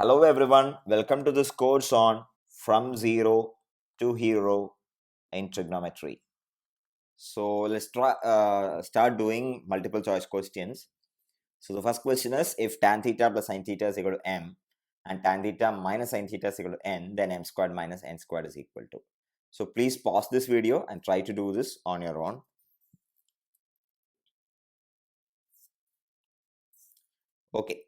Hello everyone, welcome to this course on From Zero to Hero in Trigonometry. So let's start doing multiple choice questions. So the first question is, if tan theta plus sin theta is equal to m and tan theta minus sin theta is equal to n, then m squared minus n squared is equal to. So please pause this video and try to do this on your own. Okay,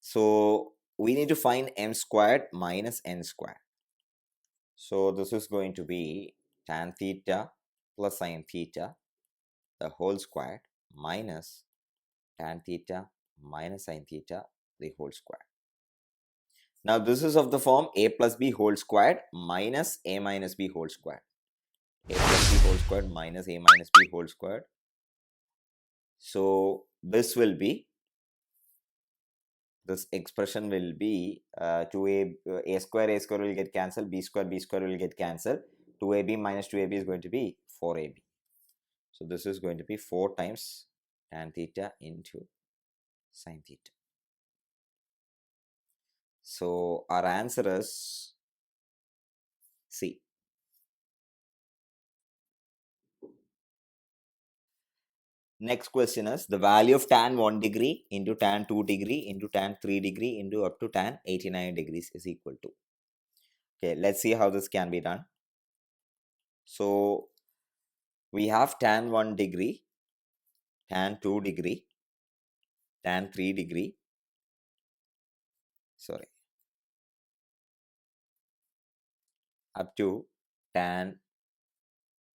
so we need to find m squared minus n squared. So this is going to be tan theta plus sin theta, the whole squared, minus tan theta minus sin theta, the whole squared. Now this is of the form a plus b whole squared minus a minus b whole squared. A plus b whole squared minus a minus b whole squared. So this expression will be 2a square will get cancelled, b square will get cancelled. 2ab minus 2ab is going to be 4ab. So this is going to be 4 times tan theta into sin theta. So our answer is C. Next question is the value of tan 1 degree into tan 2 degree into tan 3 degree into up to tan 89 degrees is equal to. Okay, let's see how this can be done. So we have tan 1 degree, tan 2 degree, tan 3 degree, up to tan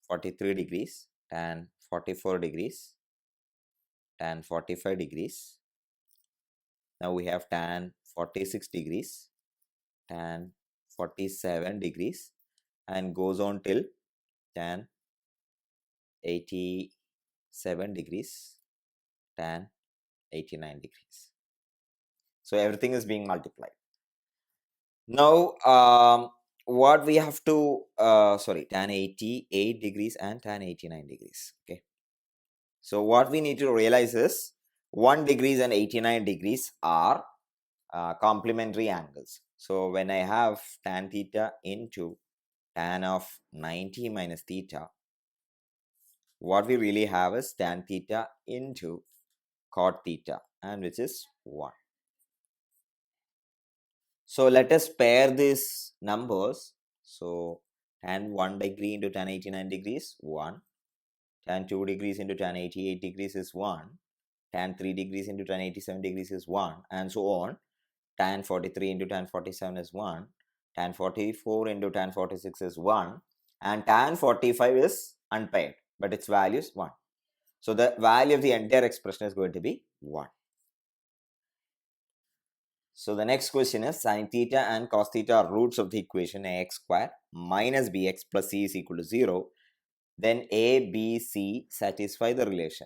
43 degrees, tan 44 degrees, tan 45 degrees. Now we have tan 46 degrees, tan 47 degrees, and goes on till tan 87 degrees, tan 89 degrees. So everything is being multiplied. Now what we have to tan 88 degrees and tan 89 degrees. Okay, so what we need to realize is 1 degrees and 89 degrees are complementary angles. So when I have tan theta into tan of 90 minus theta, what we really have is tan theta into cot theta, and which is 1. So let us pair these numbers. So tan 1 degree into tan 89 degrees, 1. Tan 2 degrees into tan 88 degrees is 1. Tan 3 degrees into tan 87 degrees is 1, and so on. Tan 43 into tan 47 is 1. Tan 44 into tan 46 is 1. And tan 45 is unpaired, but its value is 1. So the value of the entire expression is going to be 1. So the next question is sin theta and cos theta are roots of the equation ax square minus bx plus c is equal to 0. Then a, b, c satisfy the relation.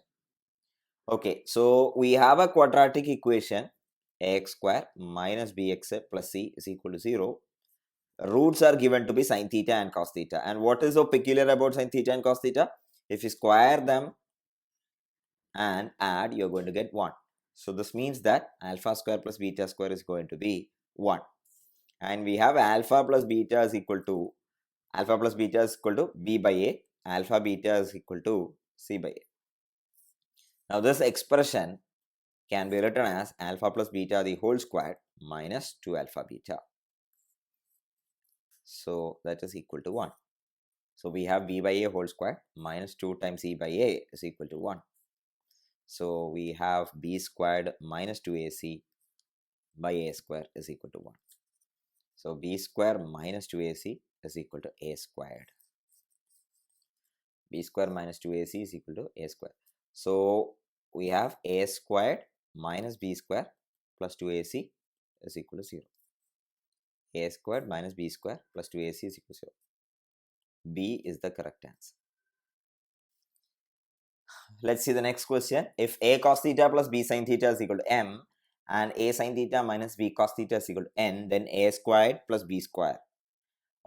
Okay, so we have a quadratic equation ax square minus bx plus c is equal to 0. Roots are given to be sin theta and cos theta. And what is so peculiar about sin theta and cos theta? If you square them and add, you're going to get 1. So this means that alpha square plus beta square is going to be 1. And we have alpha plus beta is equal to b by a, alpha beta is equal to c by a. Now this expression can be written as alpha plus beta the whole squared minus 2 alpha beta. So that is equal to 1. So we have b by a whole squared minus 2 times c by a is equal to 1. So we have b squared minus 2ac by a square is equal to 1. So b square minus 2ac is equal to a squared. B square minus 2ac is equal to a square. So we have a squared minus b square plus 2ac is equal to 0. A squared minus b square plus 2ac is equal to 0. B is the correct answer. Let's see the next question. If a cos theta plus b sin theta is equal to m and a sin theta minus b cos theta is equal to n, then a squared plus b squared.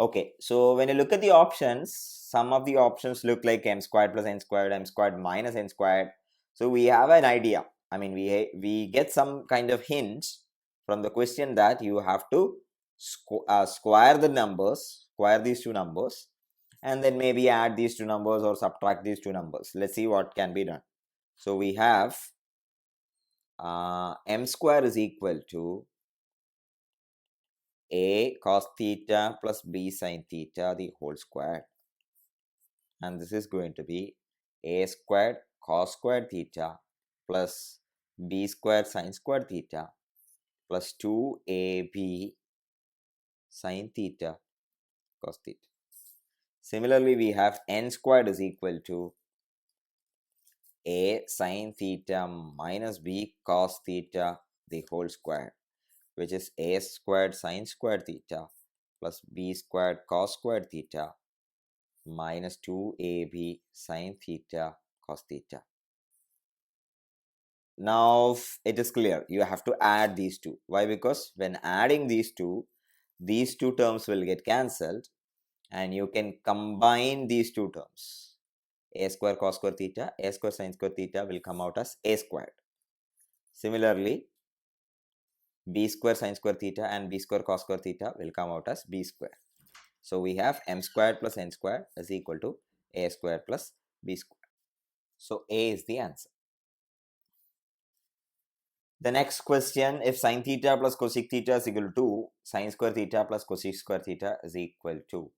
Okay, so when you look at the options, some of the options look like m squared plus n squared, m squared minus n squared. So we have an idea. I mean, we get some kind of hints from the question that you have to square the numbers, square these two numbers, and then maybe add these two numbers or subtract these two numbers. Let's see what can be done. So we have m square is equal to a cos theta plus b sin theta the whole square, and this is going to be a squared cos squared theta plus b squared sin squared theta plus 2ab sin theta cos theta. Similarly, we have n squared is equal to a sin theta minus b cos theta the whole square, which is a squared sin squared theta plus b squared cos squared theta minus 2ab sin theta cos theta. Now it is clear, you have to add these two. Why? Because when adding these two terms will get cancelled and you can combine these two terms. A square cos square theta, a square sin square theta will come out as a squared. Similarly, b square sin square theta and b square cos square theta will come out as b square. So we have m squared plus n squared is equal to a square plus b square. So A is the answer. The next question, if sin theta plus cosec theta is equal to sin square theta plus cosec square theta is equal to.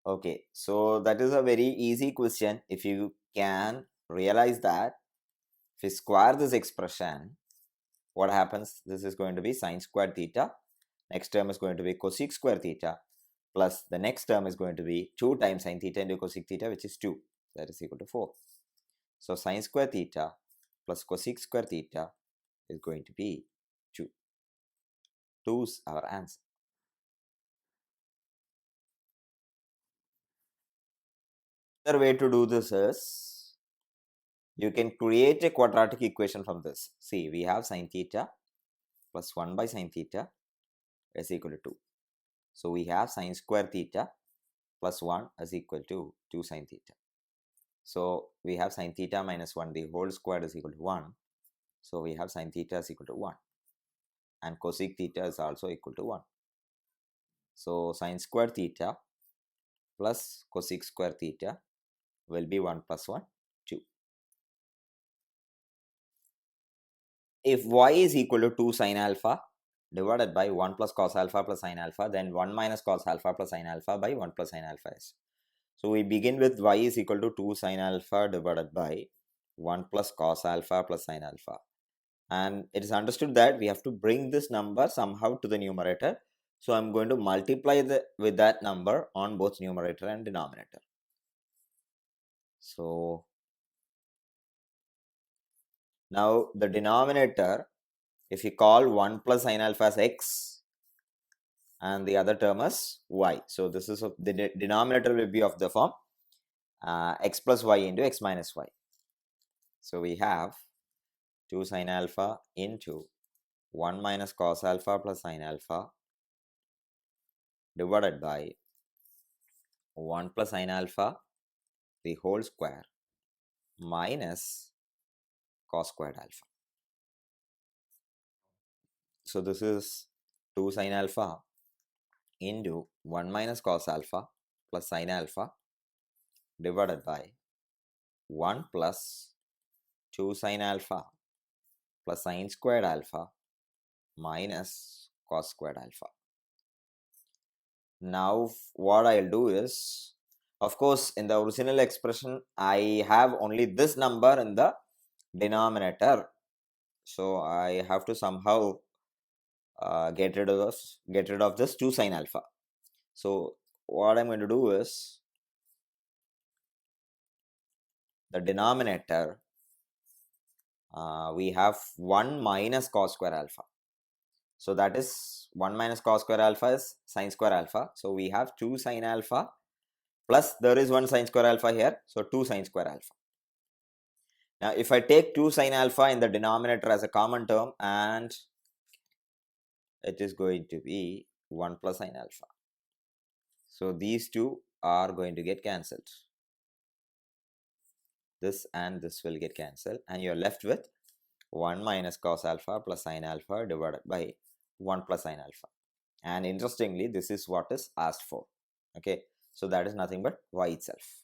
Okay, so that is a very easy question. If you can realize that, if you square this expression, what happens? This is going to be sin square theta. Next term is going to be cosec square theta plus the next term is going to be 2 times sin theta into cosec theta, which is 2. That is equal to 4. So sin square theta plus cosec square theta is going to be 2. 2 is our answer. Another way to do this is, you can create a quadratic equation from this. See, we have sin theta plus 1 by sin theta is equal to 2. So we have sin square theta plus 1 is equal to 2 sin theta. So we have sin theta minus 1, the whole square is equal to 1. So we have sin theta is equal to 1. And cosec theta is also equal to 1. So sin square theta plus cosec square theta will be 1 plus 1, 2. If y is equal to 2 sin alpha divided by 1 plus cos alpha plus sin alpha, then 1 minus cos alpha plus sin alpha by 1 plus sin alpha is. So we begin with y is equal to 2 sin alpha divided by 1 plus cos alpha plus sin alpha. And it is understood that we have to bring this number somehow to the numerator. So I'm going to multiply with that number on both numerator and denominator. So now the denominator, if you call 1 plus sin alpha as x and the other term as y. So this is the denominator will be of the form x plus y into x minus y. So we have 2 sin alpha into 1 minus cos alpha plus sin alpha divided by 1 plus sin alpha the whole square minus cos squared alpha. So this is 2 sin alpha into 1 minus cos alpha plus sin alpha divided by 1 plus 2 sin alpha plus sin squared alpha minus cos squared alpha. Now what I'll do is, of course, in the original expression, I have only this number in the denominator. So I have to somehow get rid of this 2 sin alpha. So what I'm going to do is, the denominator, we have 1 minus cos square alpha. So that is 1 minus cos square alpha is sin square alpha. So we have 2 sin alpha plus there is 1 sin square alpha here. So 2 sin square alpha. Now if I take 2 sin alpha in the denominator as a common term, and it is going to be 1 plus sin alpha. So these two are going to get cancelled. This and this will get cancelled and you're left with 1 minus cos alpha plus sin alpha divided by 1 plus sin alpha. And interestingly, this is what is asked for. Okay, so that is nothing but y itself.